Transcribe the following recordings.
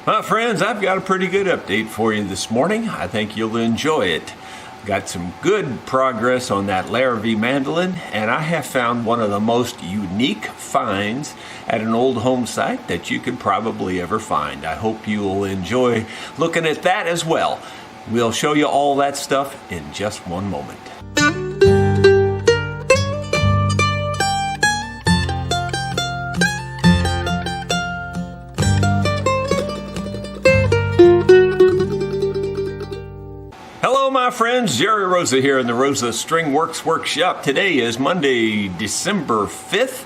Well, friends, I've got a pretty good update for you this morning. I think you'll enjoy it. Got some good progress on that Larrivee mandolin, and I have found one of the most unique finds at an old home site that you could probably ever find. I hope you will enjoy looking at that as well. We'll show you all that stuff in just one moment. Hello my friends, Jerry Rosa here in the Rosa String Works Workshop. Today is Monday, December 5th,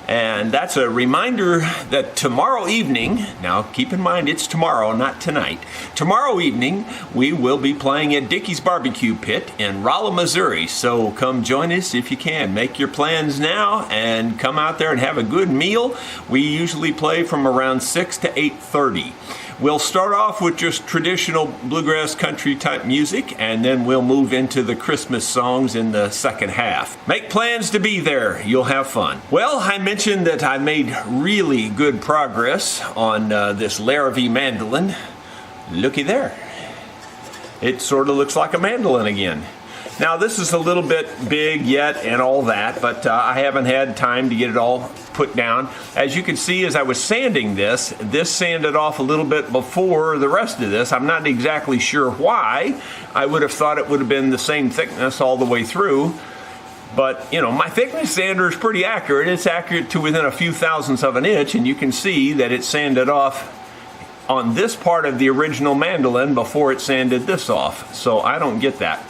and that's a reminder that tomorrow evening, now keep in mind it's tomorrow, not tonight, tomorrow evening we will be playing at Dickey's Barbecue Pit in Rolla, Missouri. So come join us if you can. Make your plans now and come out there and have a good meal. We usually play from around 6 to 8:30. We'll start off with just traditional bluegrass country type music, and then we'll move into the Christmas songs in the second half. Make plans to be there. You'll have fun. Well, I mentioned that I made really good progress on this Larrivee mandolin. Looky there. It sort of looks like a mandolin again. Now, this is a little bit big yet and all that, but I haven't had time to get it all put down. As you can see, as I was sanding this sanded off a little bit before the rest of this. I'm not exactly sure why. I would have thought it would have been the same thickness all the way through. But, you know, my thickness sander is pretty accurate. It's accurate to within a few thousandths of an inch, and you can see that it sanded off on this part of the original mandolin before it sanded this off. So I don't get that.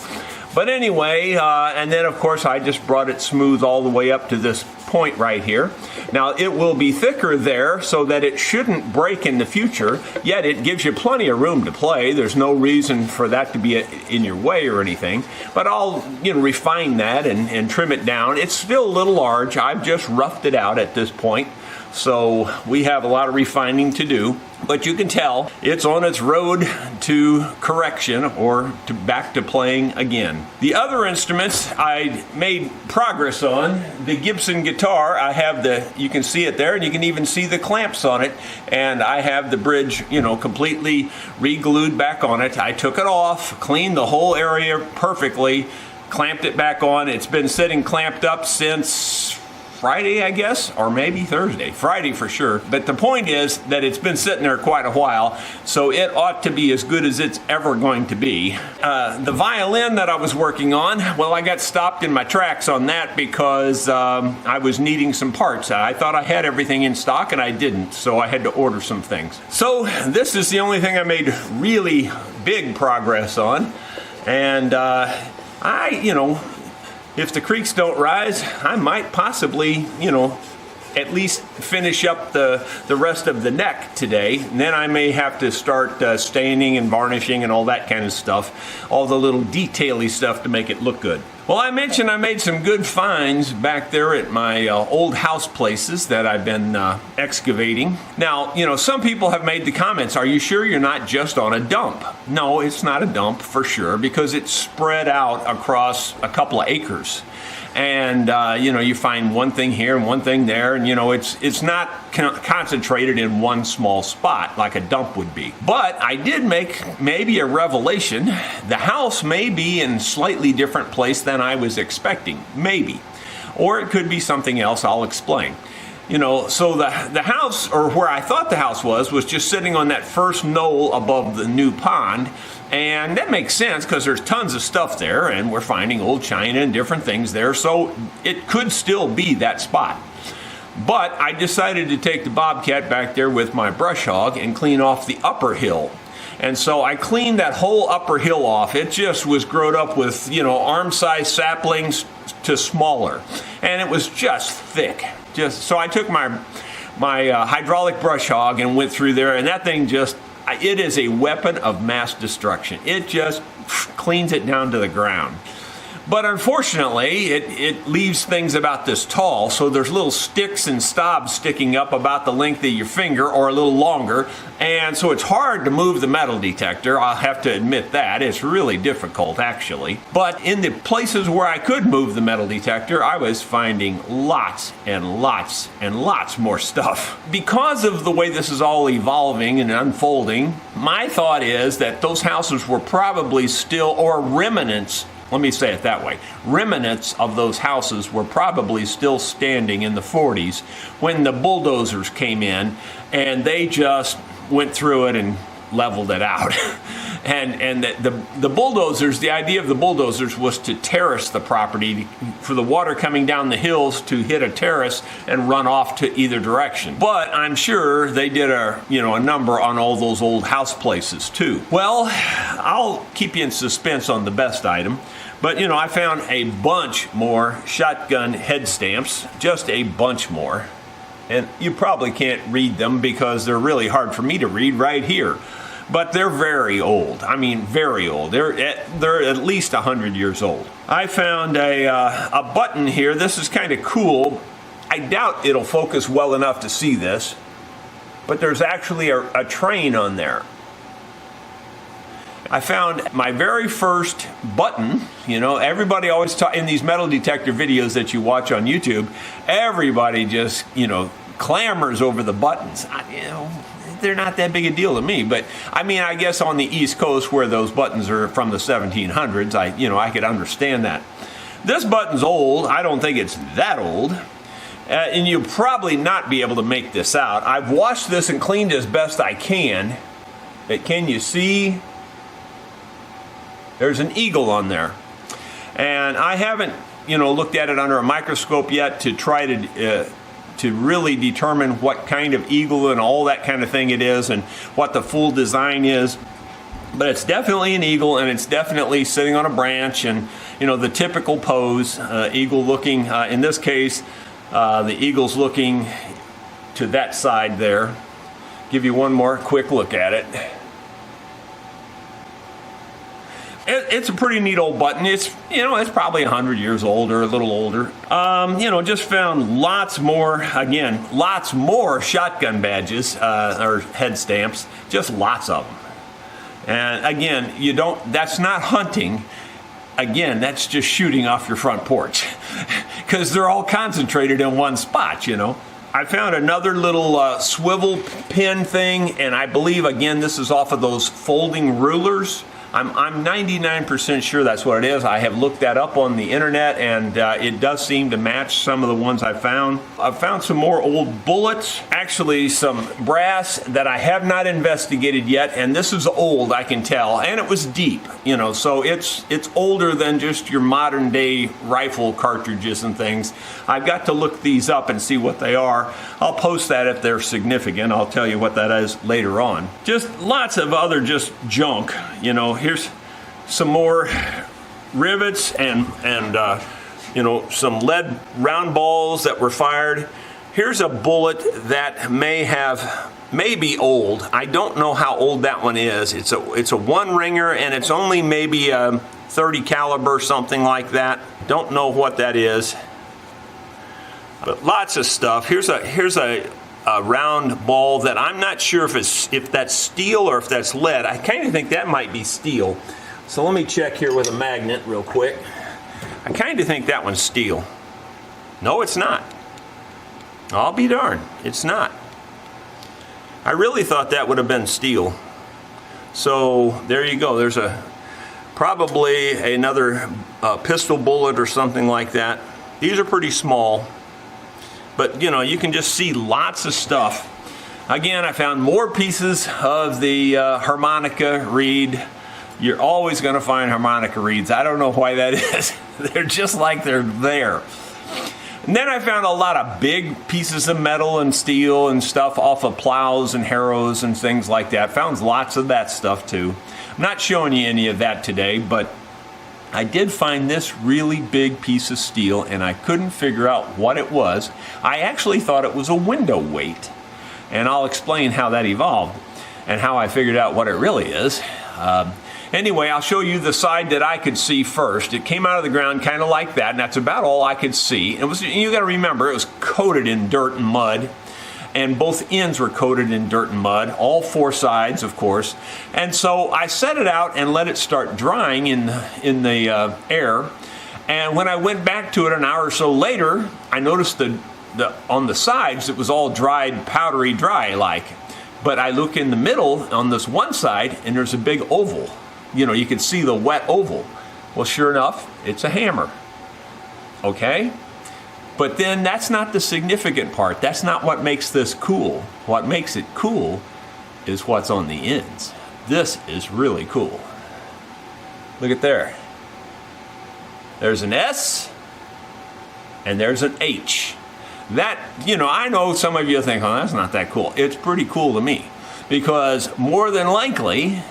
But anyway, and then of course I just brought it smooth all the way up to this point right here. Now it will be thicker there so that it shouldn't break in the future, yet it gives you plenty of room to play. There's no reason for that to be in your way or anything. But I'll refine that and trim it down. It's still a little large. I've just roughed it out at this point. So we have a lot of refining to do, but you can tell it's on its road to correction or back to playing again. The other instruments I made progress on. The Gibson guitar, I have you can see it there, and you can even see the clamps on it, and I have the bridge, completely re-glued back on it. I took it off, cleaned the whole area perfectly, clamped it back on. It's been sitting clamped up since Friday, I guess, or maybe Thursday. Friday for sure. But the point is that it's been sitting there quite a while, so it ought to be as good as it's ever going to be. The violin that I was working on, well, I got stopped in my tracks on that because I was needing some parts. I thought I had everything in stock, and I didn't, so I had to order some things. So this is the only thing I made really big progress on, and if the creeks don't rise, I might possibly, at least finish up the rest of the neck today. And then I may have to start staining and varnishing and all that kind of stuff, all the little detaily stuff to make it look good. Well, I mentioned I made some good finds back there at my old house places that I've been excavating. Now, some people have made the comments, are you sure you're not just on a dump? No, it's not a dump for sure, because it's spread out across a couple of acres. And, you find one thing here and one thing there, and, it's not concentrated in one small spot like a dump would be. But I did make maybe a revelation. The house may be in a slightly different place than I was expecting, maybe. Or it could be something else. I'll explain. So the house, or where I thought the house was just sitting on that first knoll above the new pond. And that makes sense because there's tons of stuff there, and we're finding old china and different things there. So it could still be that spot. But I decided to take the bobcat back there with my brush hog and clean off the upper hill. And so I cleaned that whole upper hill off. It just was grown up with, arm-sized saplings to smaller. And it was just thick. So I took my hydraulic brush hog and went through there, and that thing it is a weapon of mass destruction. It just cleans it down to the ground. But unfortunately, it leaves things about this tall, so there's little sticks and stobs sticking up about the length of your finger or a little longer, and so it's hard to move the metal detector. I'll have to admit that. It's really difficult, actually. But in the places where I could move the metal detector, I was finding lots and lots and lots more stuff. Because of the way this is all evolving and unfolding, my thought is that those houses were probably still, or remnants, let me say it that way, remnants of those houses were probably still standing in the 40s when the bulldozers came in, and they just went through it and leveled it out. and the bulldozers, the idea of the bulldozers was to terrace the property, for the water coming down the hills to hit a terrace and run off to either direction. But I'm sure they did a number on all those old house places too. Well, I'll keep you in suspense on the best item. But I found a bunch more shotgun head stamps, just a bunch more. And you probably can't read them because they're really hard for me to read right here. But they're very old. I mean, very old. They're at least 100 years old. I found a button here. This is kind of cool. I doubt it'll focus well enough to see this, but there's actually a train on there. I found my very first button. Everybody always talk in these metal detector videos that you watch on YouTube. Everybody just, clamors over the buttons. They're not that big a deal to me, but I guess on the East Coast where those buttons are from the 1700s, I could understand that. This button's old. I don't think it's that old. And you'll probably not be able to make this out. I've washed this and cleaned as best I can. But can you see? There's an eagle on there. And I haven't, looked at it under a microscope yet to try to really determine what kind of eagle and all that kind of thing it is and what the full design is. But it's definitely an eagle, and it's definitely sitting on a branch, and the typical pose, eagle looking, in this case, the eagle's looking to that side there. Give you one more quick look at it. It's a pretty neat old button. It's probably 100 years old or a little older. Just found lots more shotgun badges or head stamps, just lots of them. And again, that's not hunting. Again, that's just shooting off your front porch because they're all concentrated in one spot, I found another little swivel pin thing, and I believe, again, this is off of those folding rulers. I'm 99% sure that's what it is. I have looked that up on the internet, and it does seem to match some of the ones I found. I've found some more old bullets, actually some brass that I have not investigated yet, and this is old, I can tell, and it was deep, so it's older than just your modern day rifle cartridges and things. I've got to look these up and see what they are. I'll post that if they're significant. I'll tell you what that is later on. Just lots of other just junk, Here's some more rivets and some lead round balls that were fired. Here's a bullet that may be old. I don't know how old that one is. It's a one ringer, and it's only maybe a 30 caliber, something like that. Don't know what that is. But lots of stuff. Here's a round ball that I'm not sure if that's steel or if that's lead. I kind of think that might be steel. So let me check here with a magnet real quick. I kind of think that one's steel. No, it's not. I'll be darned. It's not. I really thought that would have been steel. So there you go. There's probably another pistol bullet or something like that. These are pretty small. But you can just see lots of stuff. Again, I found more pieces of the harmonica reed. You're always going to find harmonica reeds. I don't know why that is. They're just like they're there. And then I found a lot of big pieces of metal and steel and stuff off of plows and harrows and things like that. Found lots of that stuff too. I'm not showing you any of that today, but I did find this really big piece of steel, and I couldn't figure out what it was. I actually thought it was a window weight, and I'll explain how that evolved and how I figured out what it really is. Anyway, I'll show you the side that I could see first. It came out of the ground kind of like that, and that's about all I could see. It was, you got to remember, it was coated in dirt and mud, and both ends were coated in dirt and mud, all four sides, of course. And so I set it out and let it start drying in the air. And when I went back to it an hour or so later, I noticed on the sides it was all dried, powdery dry like. But I look in the middle on this one side, and there's a big oval. You know, you can see the wet oval. Well, sure enough, it's a hammer. Okay? But then that's not the significant part. That's not what makes this cool. What makes it cool is what's on the ends. This is really cool. Look at there. There's an S and there's an H. That, you know, I know some of you think, oh, that's not that cool. It's pretty cool to me, because more than likely,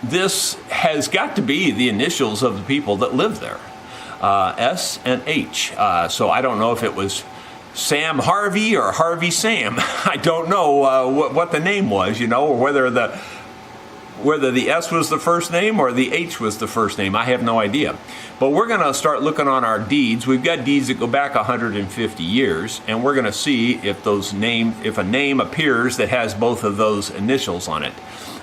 this has got to be the initials of the people that live there, S and H. So I don't know if it was Sam Harvey or Harvey Sam. I don't know what the name was, you know, or whether the S was the first name or the H was the first name. I have no idea. But we're going to start looking on our deeds. We've got deeds that go back 150 years, and we're going to see if a name appears that has both of those initials on it,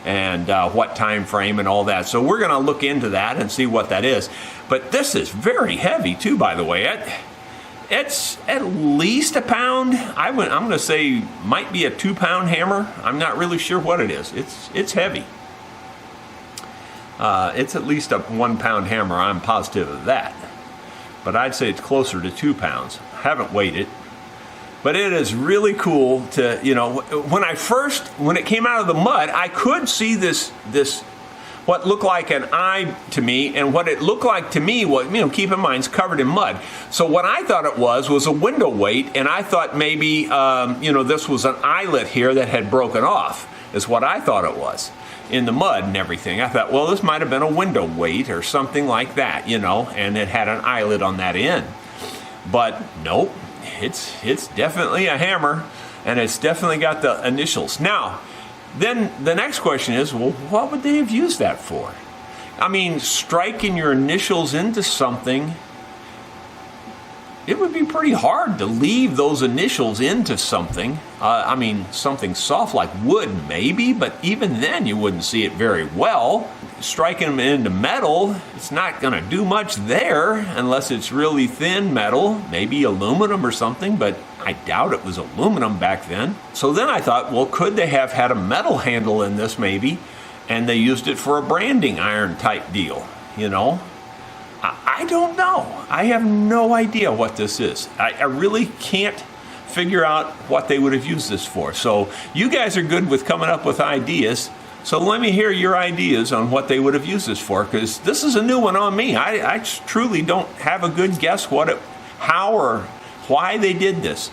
and what time frame and all that. So we're going to look into that and see what that is. But this is very heavy too, by the way. It's at least a pound. I'm going to say might be a 2-pound hammer. I'm not really sure what it is. It's heavy. It's at least a 1-pound hammer. I'm positive of that. But I'd say it's closer to 2 pounds. Haven't weighed it. But it is really cool to, you know, when it came out of the mud, I could see this what looked like an eye to me, and what it looked like to me was, you know, keep in mind, it's covered in mud. So what I thought it was a window weight, and I thought maybe, you know, this was an eyelet here that had broken off, is what I thought it was, in the mud and everything. I thought, well, this might have been a window weight or something like that, you know, and it had an eyelet on that end. But nope. It's definitely a hammer, and it's definitely got the initials. Now, then the next question is, well, what would they have used that for? I mean, striking your initials into something, it would be pretty hard to leave those initials into something. I mean, something soft like wood maybe, but even then you wouldn't see it very well. Striking them into metal, it's not going to do much there unless it's really thin metal, maybe aluminum or something, but I doubt it was aluminum back then. So then I thought, well, could they have had a metal handle in this maybe, and they used it for a branding iron type deal, you know? I don't know. I have no idea what this is. I really can't figure out what they would have used this for. So you guys are good with coming up with ideas. So let me hear your ideas on what they would have used this for, because this is a new one on me. I truly don't have a good guess how or why they did this.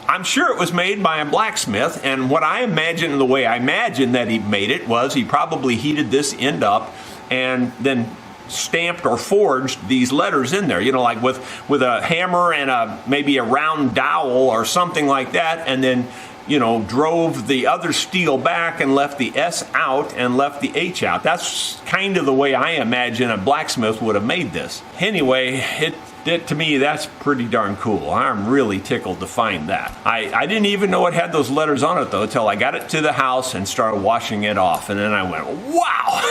I'm sure it was made by a blacksmith, and what I imagine, the way I imagine that he made it was he probably heated this end up and then stamped or forged these letters in there, you know, like with a hammer and maybe a round dowel or something like that, and then, you know, drove the other steel back and left the S out and left the H out. That's kind of the way I imagine a blacksmith would have made this. Anyway, to me, that's pretty darn cool. I'm really tickled to find that. I didn't even know it had those letters on it, though, until I got it to the house and started washing it off. And then I went, wow,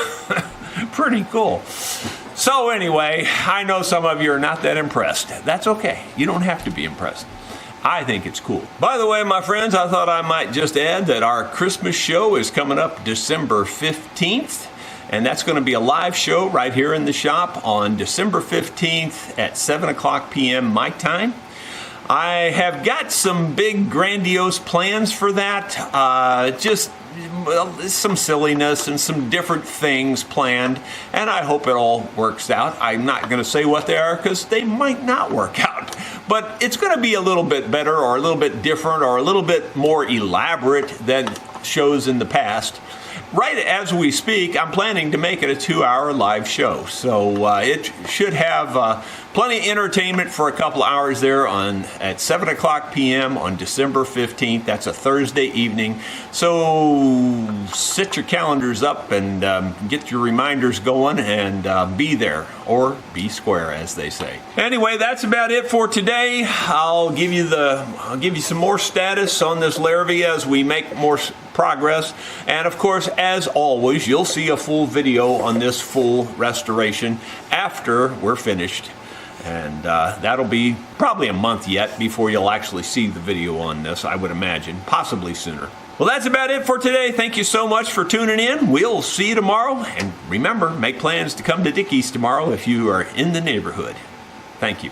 pretty cool. So anyway, I know some of you are not that impressed. That's okay. You don't have to be impressed. I think it's cool. By the way, my friends, I thought I might just add that our Christmas show is coming up December 15th. And that's going to be a live show right here in the shop on December 15th at 7 o'clock p.m. my time. I have got some big grandiose plans for that. Just some silliness and some different things planned, and I hope it all works out. I'm not going to say what they are because they might not work out, but it's going to be a little bit better or a little bit different or a little bit more elaborate than shows in the past. Right as we speak, I'm planning to make it a 2-hour live show. So it should have plenty of entertainment for a couple of hours there at 7 o'clock p.m. on December 15th. That's a Thursday evening. So set your calendars up and get your reminders going and be there, or be square, as they say. Anyway, that's about it for today. I'll give you some more status on this Larrivee as we make more progress. And of course, as always, you'll see a full video on this full restoration after we're finished. And that'll be probably a month yet before you'll actually see the video on this, I would imagine, possibly sooner. Well, that's about it for today. Thank you so much for tuning in. We'll see you tomorrow. And remember, make plans to come to Dickey's tomorrow if you are in the neighborhood. Thank you.